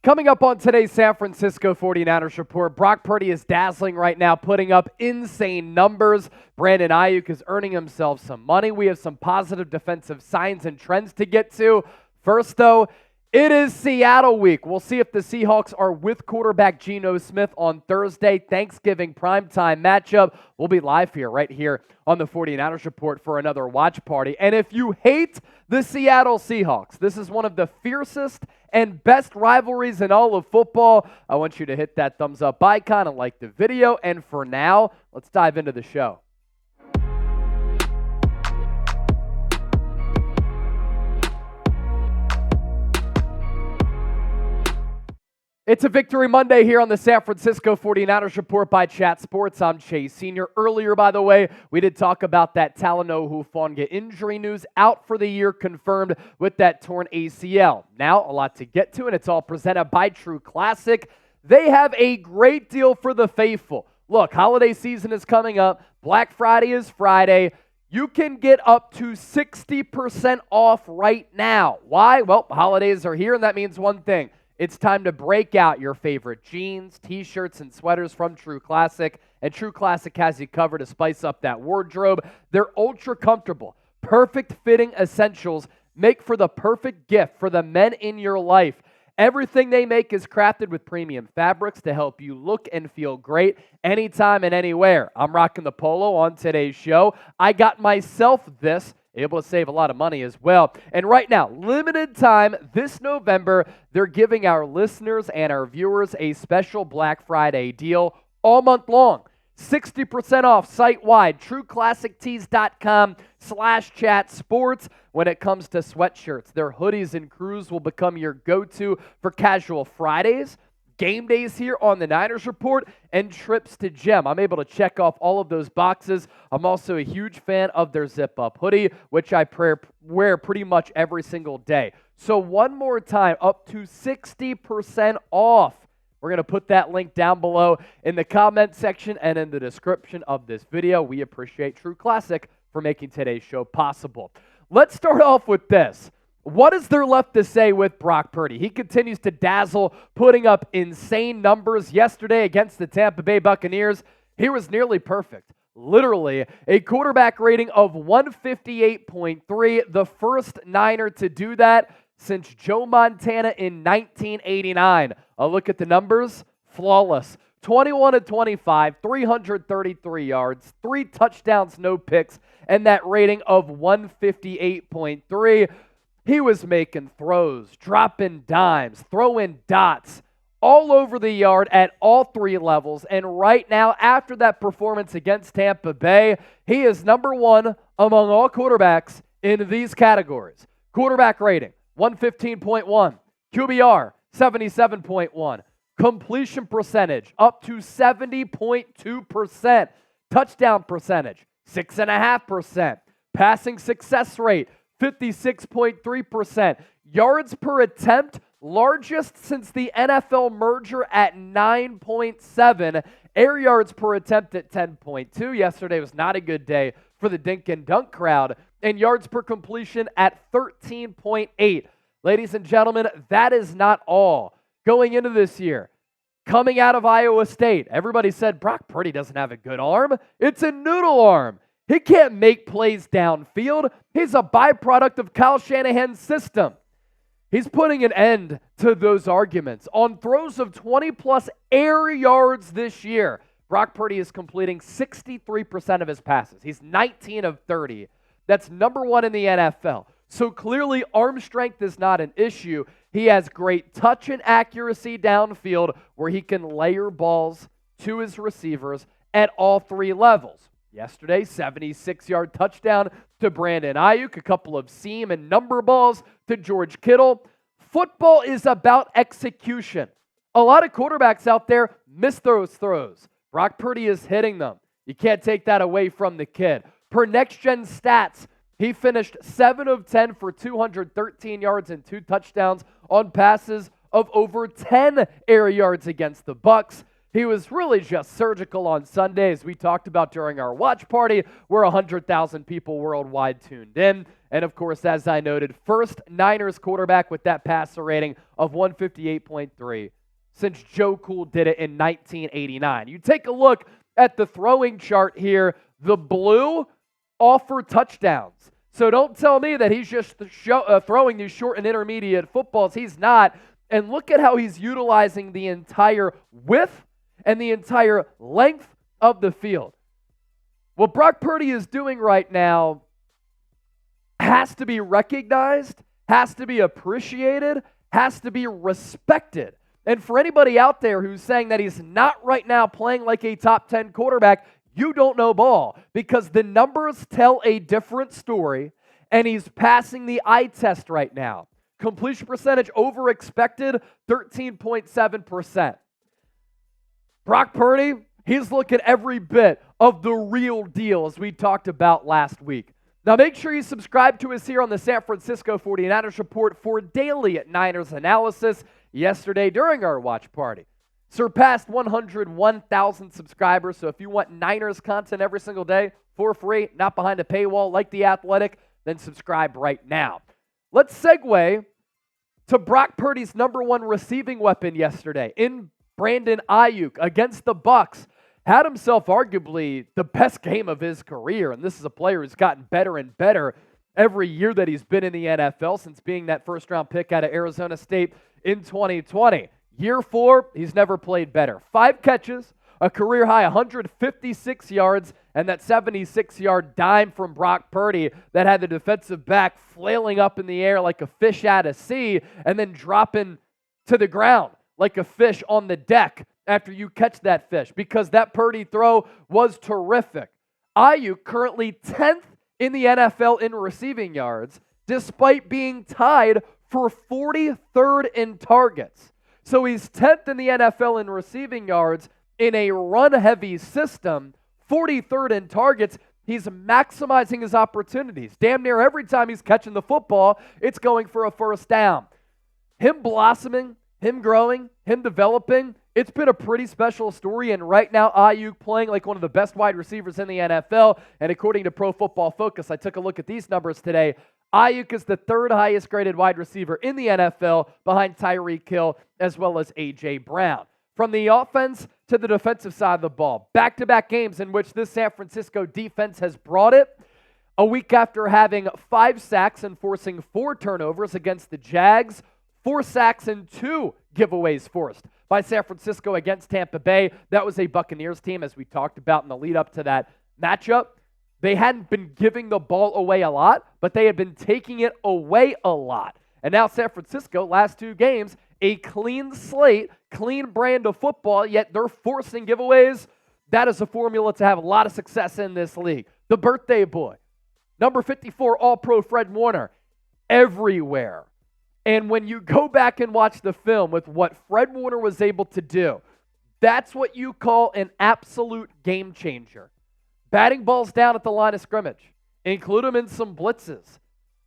Coming up on today's San Francisco 49ers report, Brock Purdy is dazzling right now, putting up insane numbers. Brandon Aiyuk is earning himself some money. We have some positive defensive signs and trends to get to. First, though, it is Seattle week. We'll see if the Seahawks are with quarterback Geno Smith on Thursday, Thanksgiving primetime matchup. We'll be live here, right here on the 49ers report for another watch party. And if you hate the Seattle Seahawks, this is one of the fiercest and best rivalries in all of football. I want you to hit that thumbs up icon and like the video. And for now, let's dive into the show. It's a Victory Monday here on the San Francisco 49ers report by Chat Sports. I'm Chase Sr. Earlier, by the way, we did talk about that Talanoa Hufanga injury news, out for the year, confirmed with that torn ACL. Now, a lot to get to, and it's all presented by True Classic. They have a great deal for the faithful. Look, holiday season is coming up. Black Friday is Friday. You can get up to 60% off right now. Why? Well, holidays are here, and that means one thing. It's time to break out your favorite jeans, t-shirts, and sweaters from True Classic. And True Classic has you covered to spice up that wardrobe. They're ultra comfortable, perfect fitting essentials, make for the perfect gift for the men in your life. Everything they make is crafted with premium fabrics to help you look and feel great anytime and anywhere. I'm rocking the polo on today's show. I got myself this. Able to save a lot of money as well. And right now, limited time this November, they're giving our listeners and our viewers a special Black Friday deal all month long. 60% off site-wide, trueclassictees.com/chatsports. When it comes to sweatshirts, their hoodies and crews will become your go-to for casual Fridays, game days here on the Niners Report, and trips to Gem. I'm able to check off all of those boxes. I'm also a huge fan of their zip-up hoodie, which I wear pretty much every single day. So one more time, up to 60% off. We're going to put that link down below in the comment section and in the description of this video. We appreciate True Classic for making today's show possible. Let's start off with this. What is there left to say with Brock Purdy? He continues to dazzle, putting up insane numbers. Yesterday against the Tampa Bay Buccaneers, he was nearly perfect. Literally, a quarterback rating of 158.3, the first Niner to do that since Joe Montana in 1989. A look at the numbers, flawless. 21-25, 333 yards, 3 touchdowns, no picks, and that rating of 158.3. He was making throws, dropping dimes, throwing dots all over the yard at all 3 levels. And right now, after that performance against Tampa Bay, he is number 1 among all quarterbacks in these categories. Quarterback rating, 115.1. QBR, 77.1. Completion percentage, up to 70.2%. Touchdown percentage, 6.5%. Passing success rate, 56.3%. Yards per attempt, largest since the NFL merger at 9.7. Air yards per attempt at 10.2. Yesterday was not a good day for the dink and dunk crowd. And yards per completion at 13.8. Ladies and gentlemen, that is not all. Going into this year, coming out of Iowa State, everybody said Brock Purdy doesn't have a good arm. It's a noodle arm. He can't make plays downfield. He's a byproduct of Kyle Shanahan's system. He's putting an end to those arguments. On throws of 20-plus air yards this year, Brock Purdy is completing 63% of his passes. He's 19 of 30. That's number 1 in the NFL. So clearly, arm strength is not an issue. He has great touch and accuracy downfield where he can layer balls to his receivers at all 3 levels. Yesterday, 76-yard touchdown to Brandon Aiyuk, a couple of seam and number balls to George Kittle. Football is about execution. A lot of quarterbacks out there miss those throws. Brock Purdy is hitting them. You can't take that away from the kid. Per next-gen stats, he finished 7 of 10 for 213 yards and 2 touchdowns on passes of over 10 air yards against the Bucs. He was really just surgical on Sunday, as we talked about during our watch party, where 100,000 people worldwide tuned in. And of course, as I noted, first Niners quarterback with that passer rating of 158.3 since Joe Cool did it in 1989. You take a look at the throwing chart here, the blue all for touchdowns. So don't tell me that he's just throwing these short and intermediate footballs. He's not. And look at how he's utilizing the entire width and the entire length of the field. What Brock Purdy is doing right now has to be recognized, has to be appreciated, has to be respected. And for anybody out there who's saying that he's not right now playing like a top 10 quarterback, you don't know ball, because the numbers tell a different story, and he's passing the eye test right now. Completion percentage over expected, 13.7%. Brock Purdy, he's looking every bit of the real deal, as we talked about last week. Now make sure you subscribe to us here on the San Francisco 49ers Report for daily Niners analysis. Yesterday during our watch party, surpassed 101,000 subscribers. So if you want Niners content every single day for free, not behind a paywall like The Athletic, then subscribe right now. Let's segue to Brock Purdy's number one receiving weapon yesterday in Brandon Aiyuk against the Bucs. Had himself arguably the best game of his career, and this is a player who's gotten better and better every year that he's been in the NFL since being that first-round pick out of Arizona State in 2020. Year 4, he's never played better. 5 catches, a career-high 156 yards, and that 76-yard dime from Brock Purdy that had the defensive back flailing up in the air like a fish out of sea and then dropping to the ground like a fish on the deck after you catch that fish, because that Purdy throw was terrific. Aiyuk currently 10th in the NFL in receiving yards, despite being tied for 43rd in targets. So he's 10th in the NFL in receiving yards in a run-heavy system, 43rd in targets. He's maximizing his opportunities. Damn near every time he's catching the football, it's going for a first down. Him blossoming, him growing, him developing, it's been a pretty special story, and right now Aiyuk playing like one of the best wide receivers in the NFL, and according to Pro Football Focus, I took a look at these numbers today, Aiyuk is the 3rd highest graded wide receiver in the NFL behind Tyreek Hill as well as A.J. Brown. From the offense to the defensive side of the ball, back-to-back games in which this San Francisco defense has brought it. A week after having 5 sacks and forcing 4 turnovers against the Jags, 4 sacks and 2 giveaways forced by San Francisco against Tampa Bay. That was a Buccaneers team, as we talked about in the lead up to that matchup. They hadn't been giving the ball away a lot, but they had been taking it away a lot. And now San Francisco, last 2 games, a clean slate, clean brand of football, yet they're forcing giveaways. That is a formula to have a lot of success in this league. The birthday boy, number 54 All-Pro Fred Warner, everywhere. And when you go back and watch the film with what Fred Warner was able to do, that's what you call an absolute game changer. Batting balls down at the line of scrimmage, include them in some blitzes,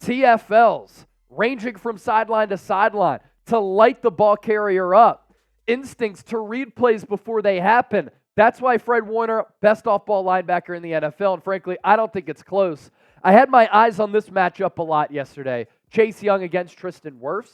TFLs, ranging from sideline to sideline to light the ball carrier up, instincts to read plays before they happen. That's why Fred Warner, best off-ball linebacker in the NFL, and frankly, I don't think it's close. I had my eyes on this matchup a lot yesterday. Chase Young against Tristan Wirfs.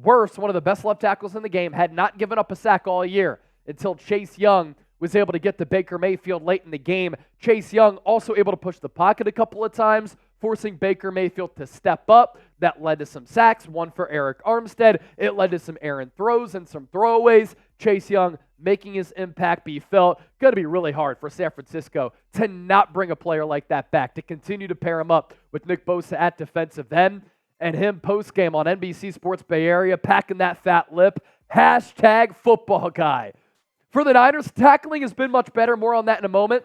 Wirfs, one of the best left tackles in the game, had not given up a sack all year until Chase Young was able to get to Baker Mayfield late in the game. Chase Young also able to push the pocket a couple of times, forcing Baker Mayfield to step up. That led to some sacks, one for Eric Armstead. It led to some errant throws and some throwaways. Chase Young making his impact be felt. Going to be really hard for San Francisco to not bring a player like that back, to continue to pair him up with Nick Bosa at defensive end, and him post-game on NBC Sports Bay Area packing that fat lip. Hashtag football guy. For the Niners, tackling has been much better. More on that in a moment.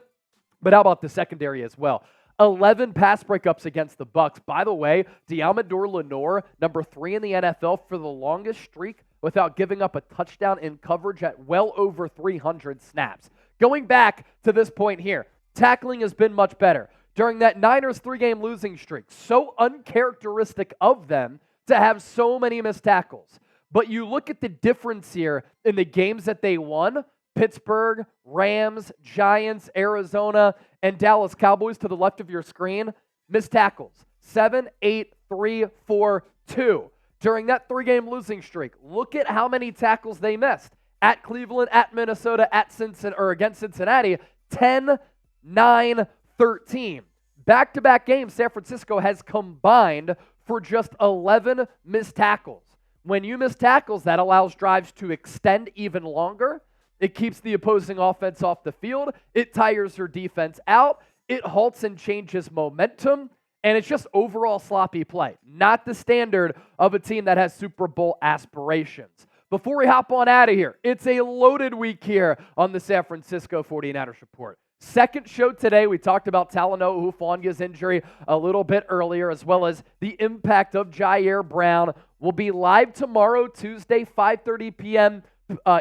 But how about the secondary as well? 11 pass breakups against the Bucs. By the way, Deommodore Lenoir, number 3 in the NFL for the longest streak without giving up a touchdown in coverage at well over 300 snaps. Going back to this point here, tackling has been much better. During that Niners 3-game losing streak, so uncharacteristic of them to have so many missed tackles. But you look at the difference here in the games that they won, Pittsburgh, Rams, Giants, Arizona, and Dallas Cowboys to the left of your screen, missed tackles. 7, 8, 3, 4, 2. During that 3-game losing streak, look at how many tackles they missed. At Cleveland, at Minnesota, at Cincinnati, or against Cincinnati, 10, 9, 13. Back-to-back games, San Francisco has combined for just 11 missed tackles. When you miss tackles, that allows drives to extend even longer. It keeps the opposing offense off the field. It tires your defense out. It halts and changes momentum. And it's just overall sloppy play. Not the standard of a team that has Super Bowl aspirations. Before we hop on out of here, it's a loaded week here on the San Francisco 49ers Report. Second show today, we talked about Talanoa Hufanga's injury a little bit earlier, as well as the impact of Jair Brown. We'll be live tomorrow, Tuesday, 5:30 p.m.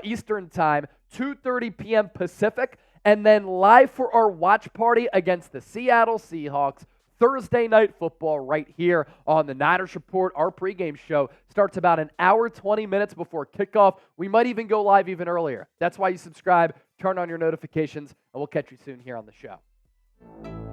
Eastern Time, 2:30 p.m. Pacific, and then live for our watch party against the Seattle Seahawks, Thursday Night Football right here on the Niners Report. Our pregame show starts about an hour, 20 minutes before kickoff. We might even go live even earlier. That's why you subscribe, turn on your notifications, and we'll catch you soon here on the show.